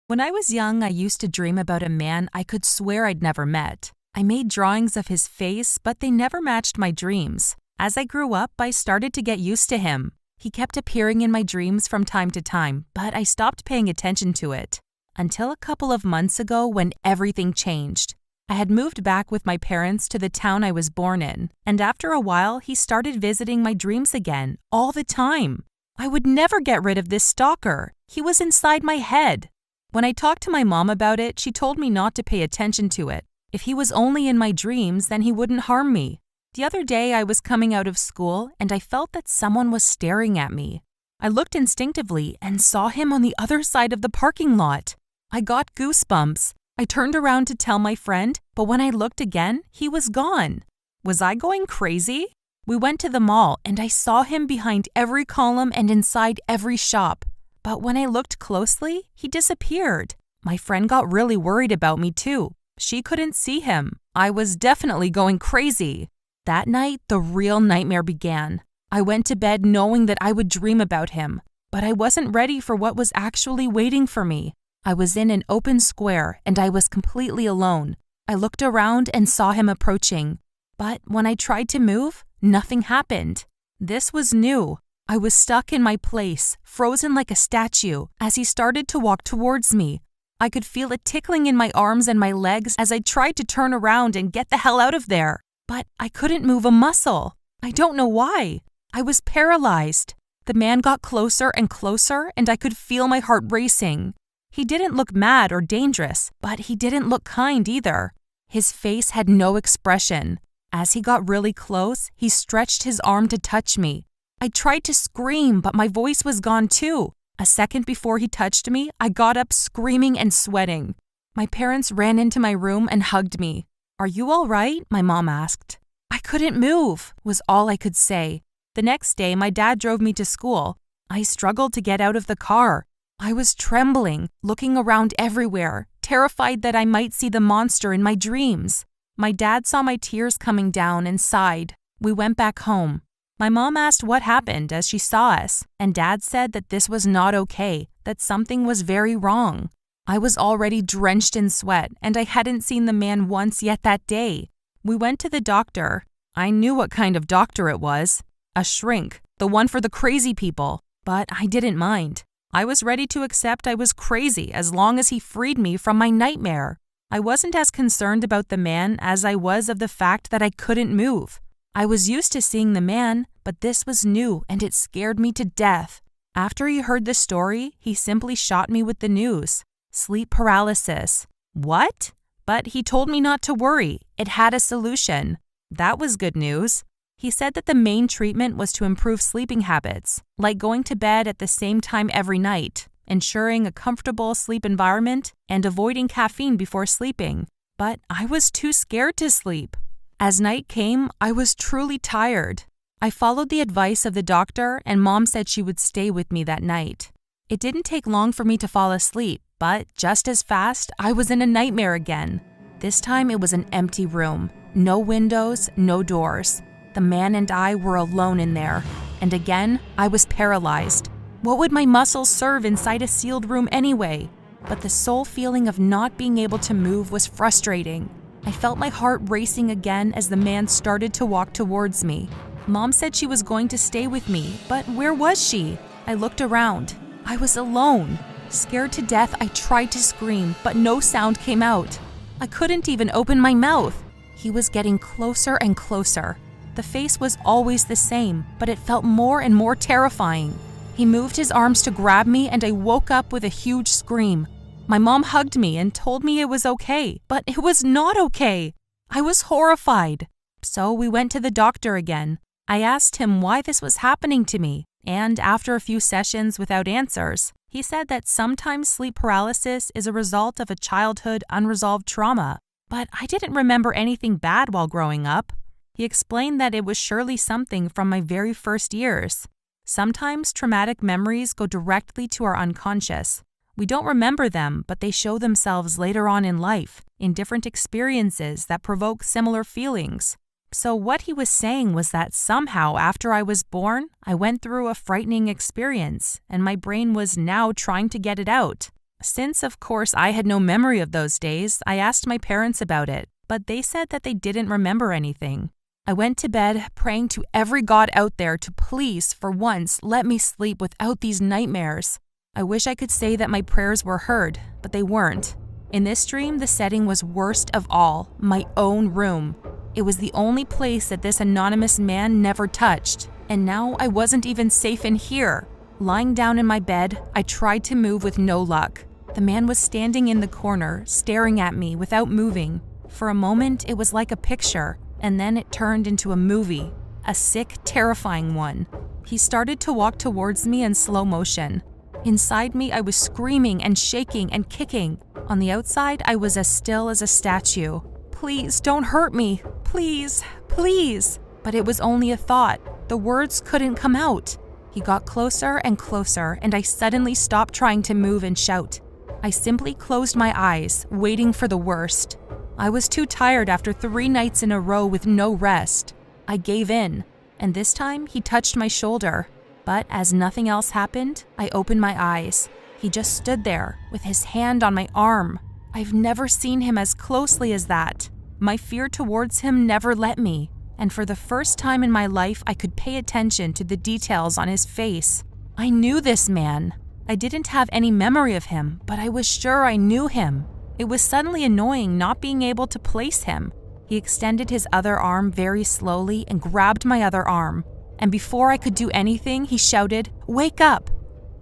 When I was young, I used to dream about a man I could swear I'd never met. I made drawings of his face, but they never matched my dreams. As I grew up, I started to get used to him. He kept appearing in my dreams from time to time, but I stopped paying attention to it. Until a couple of months ago when everything changed. I had moved back with my parents to the town I was born in, and after a while, he started visiting my dreams again, all the time. I would never get rid of this stalker. He was inside my head. When I talked to my mom about it, she told me not to pay attention to it. If he was only in my dreams, then he wouldn't harm me. The other day, I was coming out of school, and I felt that someone was staring at me. I looked instinctively and saw him on the other side of the parking lot. I got goosebumps. I turned around to tell my friend, but when I looked again, he was gone. Was I going crazy? We went to the mall, and I saw him behind every column and inside every shop. But when I looked closely, he disappeared. My friend got really worried about me too. She couldn't see him. I was definitely going crazy. That night, the real nightmare began. I went to bed knowing that I would dream about him, but I wasn't ready for what was actually waiting for me. I was in an open square and I was completely alone. I looked around and saw him approaching. But when I tried to move, nothing happened. This was new. I was stuck in my place, frozen like a statue, as he started to walk towards me. I could feel it tickling in my arms and my legs as I tried to turn around and get the hell out of there. But I couldn't move a muscle. I don't know why. I was paralyzed. The man got closer and closer, and I could feel my heart racing. He didn't look mad or dangerous, but he didn't look kind either. His face had no expression. As he got really close, he stretched his arm to touch me. I tried to scream, but my voice was gone too. A second before he touched me, I got up screaming and sweating. My parents ran into my room and hugged me. "Are you all right?" my mom asked. "I couldn't move," was all I could say. The next day, my dad drove me to school. I struggled to get out of the car. I was trembling, looking around everywhere, terrified that I might see the monster in my dreams. My dad saw my tears coming down and sighed. We went back home. My mom asked what happened as she saw us, and Dad said that this was not okay, that something was very wrong. I was already drenched in sweat, and I hadn't seen the man once yet that day. We went to the doctor. I knew what kind of doctor it was. A shrink, the one for the crazy people. But I didn't mind. I was ready to accept I was crazy as long as he freed me from my nightmare. I wasn't as concerned about the man as I was of the fact that I couldn't move. I was used to seeing the man, but this was new and it scared me to death. After he heard the story, he simply shot me with the news. Sleep paralysis. What? But he told me not to worry. It had a solution. That was good news. He said that the main treatment was to improve sleeping habits, like going to bed at the same time every night, ensuring a comfortable sleep environment, and avoiding caffeine before sleeping. But I was too scared to sleep. As night came, I was truly tired. I followed the advice of the doctor, and Mom said she would stay with me that night. It didn't take long for me to fall asleep, but just as fast, I was in a nightmare again. This time it was an empty room. No windows, no doors. The man and I were alone in there. And again, I was paralyzed. What would my muscles serve inside a sealed room anyway? But the sole feeling of not being able to move was frustrating. I felt my heart racing again as the man started to walk towards me. Mom said she was going to stay with me, but where was she? I looked around. I was alone. Scared to death, I tried to scream, but no sound came out. I couldn't even open my mouth. He was getting closer and closer. The face was always the same, but it felt more and more terrifying. He moved his arms to grab me, and I woke up with a huge scream. My mom hugged me and told me it was okay, but it was not okay. I was horrified. So we went to the doctor again. I asked him why this was happening to me, and after a few sessions without answers, he said that sometimes sleep paralysis is a result of a childhood unresolved trauma. But I didn't remember anything bad while growing up. He explained that it was surely something from my very first years. Sometimes traumatic memories go directly to our unconscious. We don't remember them, but they show themselves later on in life, in different experiences that provoke similar feelings. So what he was saying was that somehow after I was born, I went through a frightening experience, and my brain was now trying to get it out. Since, of course, I had no memory of those days, I asked my parents about it, but they said that they didn't remember anything. I went to bed praying to every god out there to please, for once, let me sleep without these nightmares. I wish I could say that my prayers were heard, but they weren't. In this dream, the setting was worst of all, my own room. It was the only place that this anonymous man never touched, and now I wasn't even safe in here. Lying down in my bed, I tried to move with no luck. The man was standing in the corner, staring at me without moving. For a moment, it was like a picture, and then it turned into a movie, a sick, terrifying one. He started to walk towards me in slow motion. Inside me, I was screaming and shaking and kicking. On the outside, I was as still as a statue. Please, don't hurt me. Please, please. But it was only a thought. The words couldn't come out. He got closer and closer, and I suddenly stopped trying to move and shout. I simply closed my eyes, waiting for the worst. I was too tired after 3 nights in a row with no rest. I gave in, and this time he touched my shoulder. But as nothing else happened, I opened my eyes. He just stood there, with his hand on my arm. I've never seen him as closely as that. My fear towards him never let me, and for the first time in my life, I could pay attention to the details on his face. I knew this man. I didn't have any memory of him, but I was sure I knew him. It was suddenly annoying not being able to place him. He extended his other arm very slowly and grabbed my other arm. And before I could do anything, he shouted, "Wake up!"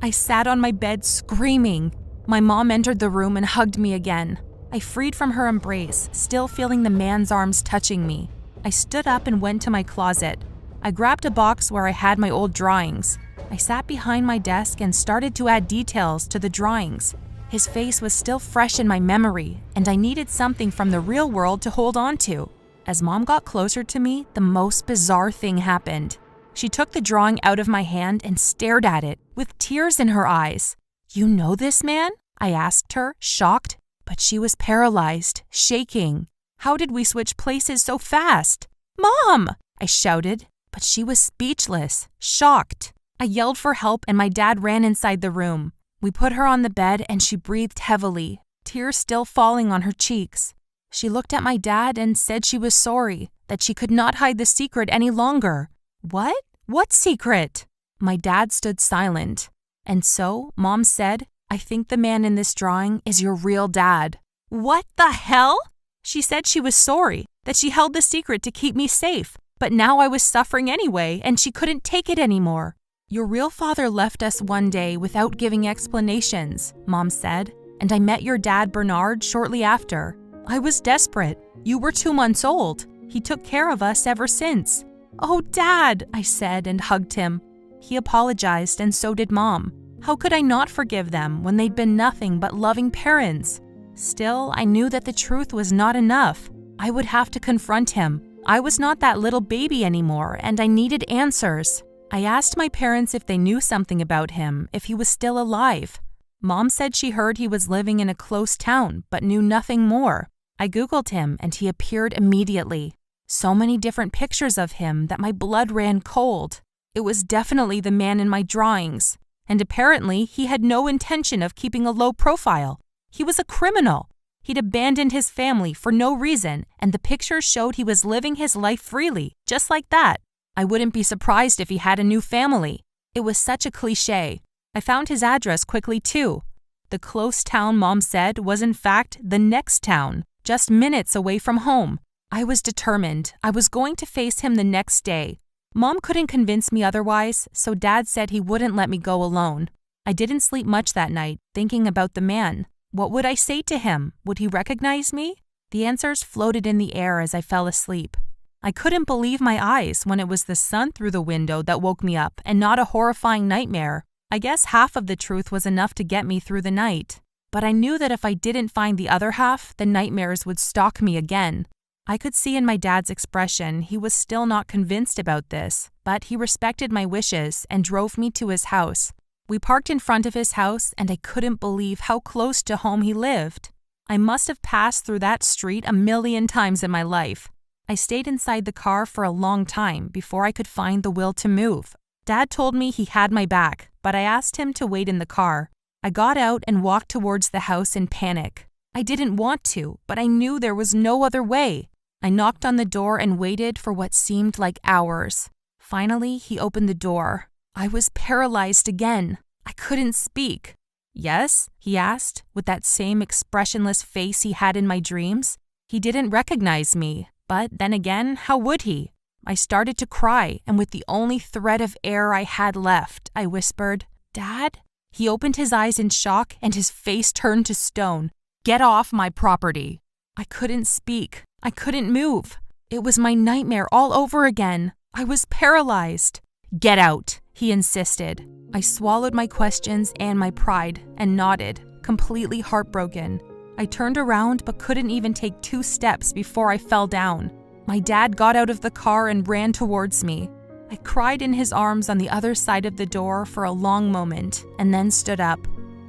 I sat on my bed screaming. My mom entered the room and hugged me again. I freed from her embrace, still feeling the man's arms touching me. I stood up and went to my closet. I grabbed a box where I had my old drawings. I sat behind my desk and started to add details to the drawings. His face was still fresh in my memory, and I needed something from the real world to hold on to. As Mom got closer to me, the most bizarre thing happened. She took the drawing out of my hand and stared at it, with tears in her eyes. "You know this man?" I asked her, shocked, but she was paralyzed, shaking. How did we switch places so fast? "Mom!" I shouted, but she was speechless, shocked. I yelled for help and my dad ran inside the room. We put her on the bed and she breathed heavily, tears still falling on her cheeks. She looked at my dad and said she was sorry, that she could not hide the secret any longer. "What? What secret?" My dad stood silent. And so, Mom said, "I think the man in this drawing is your real dad." "What the hell?" She said she was sorry, that she held the secret to keep me safe, but now I was suffering anyway and she couldn't take it anymore. "Your real father left us one day without giving explanations," Mom said, "and I met your dad Bernard shortly after. I was desperate. You were 2 months old. He took care of us ever since." "Oh, Dad," I said and hugged him. He apologized and so did Mom. How could I not forgive them when they'd been nothing but loving parents? Still, I knew that the truth was not enough. I would have to confront him. I was not that little baby anymore, and I needed answers. I asked my parents if they knew something about him, if he was still alive. Mom said she heard he was living in a close town, but knew nothing more. I Googled him, and he appeared immediately. So many different pictures of him that my blood ran cold. It was definitely the man in my drawings, and apparently he had no intention of keeping a low profile. He was a criminal. He'd abandoned his family for no reason, and the pictures showed he was living his life freely, just like that. I wouldn't be surprised if he had a new family. It was such a cliché. I found his address quickly too. The close town Mom said was in fact the next town, just minutes away from home. I was determined. I was going to face him the next day. Mom couldn't convince me otherwise, so Dad said he wouldn't let me go alone. I didn't sleep much that night, thinking about the man. What would I say to him? Would he recognize me? The answers floated in the air as I fell asleep. I couldn't believe my eyes when it was the sun through the window that woke me up and not a horrifying nightmare. I guess half of the truth was enough to get me through the night. But I knew that if I didn't find the other half, the nightmares would stalk me again. I could see in my dad's expression he was still not convinced about this, but he respected my wishes and drove me to his house. We parked in front of his house, and I couldn't believe how close to home he lived. I must have passed through that street 1,000,000 times in my life. I stayed inside the car for a long time before I could find the will to move. Dad told me he had my back, but I asked him to wait in the car. I got out and walked towards the house in panic. I didn't want to, but I knew there was no other way. I knocked on the door and waited for what seemed like hours. Finally, he opened the door. I was paralyzed again. I couldn't speak. "Yes?" he asked, with that same expressionless face he had in my dreams. He didn't recognize me, but then again, how would he? I started to cry, and with the only thread of air I had left, I whispered, "Dad?" He opened his eyes in shock, and his face turned to stone. "Get off my property!" I couldn't speak. I couldn't move. It was my nightmare all over again. I was paralyzed. "Get out," he insisted. I swallowed my questions and my pride and nodded, completely heartbroken. I turned around but couldn't even take 2 steps before I fell down. My dad got out of the car and ran towards me. I cried in his arms on the other side of the door for a long moment and then stood up.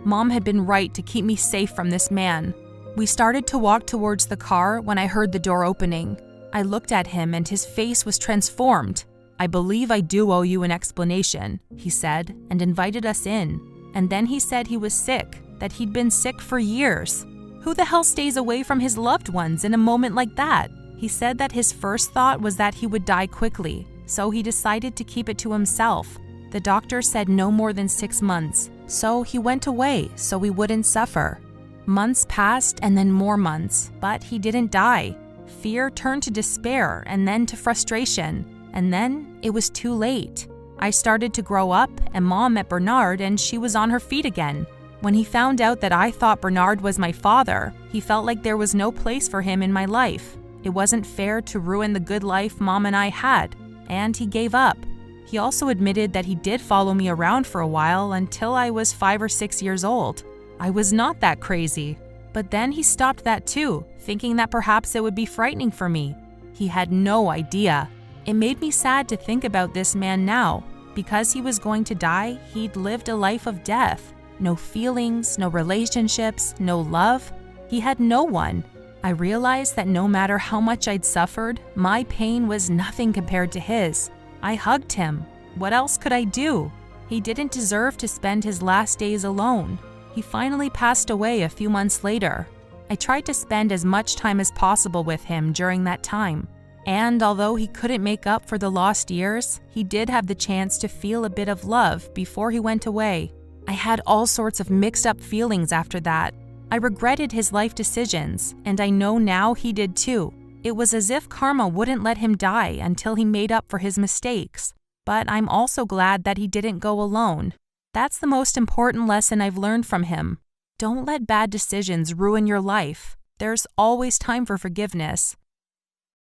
Mom had been right to keep me safe from this man. We started to walk towards the car when I heard the door opening. I looked at him and his face was transformed. "I believe I do owe you an explanation," he said, and invited us in. And then he said he was sick, that he'd been sick for years. Who the hell stays away from his loved ones in a moment like that? He said that his first thought was that he would die quickly, so he decided to keep it to himself. The doctor said no more than 6 months, so he went away so we wouldn't suffer. Months passed and then more months, but he didn't die. Fear turned to despair and then to frustration. And then it was too late. I started to grow up, and Mom met Bernard, and she was on her feet again. When he found out that I thought Bernard was my father, he felt like there was no place for him in my life. It wasn't fair to ruin the good life Mom and I had, and he gave up. He also admitted that he did follow me around for a while until I was 5 or 6 years old. I was not that crazy. But then he stopped that too, thinking that perhaps it would be frightening for me. He had no idea. It made me sad to think about this man now. Because he was going to die, he'd lived a life of death. No feelings, no relationships, no love. He had no one. I realized that no matter how much I'd suffered, my pain was nothing compared to his. I hugged him. What else could I do? He didn't deserve to spend his last days alone. He finally passed away a few months later. I tried to spend as much time as possible with him during that time. And although he couldn't make up for the lost years, he did have the chance to feel a bit of love before he went away. I had all sorts of mixed up feelings after that. I regretted his life decisions, and I know now he did too. It was as if karma wouldn't let him die until he made up for his mistakes. But I'm also glad that he didn't go alone. That's the most important lesson I've learned from him. Don't let bad decisions ruin your life. There's always time for forgiveness.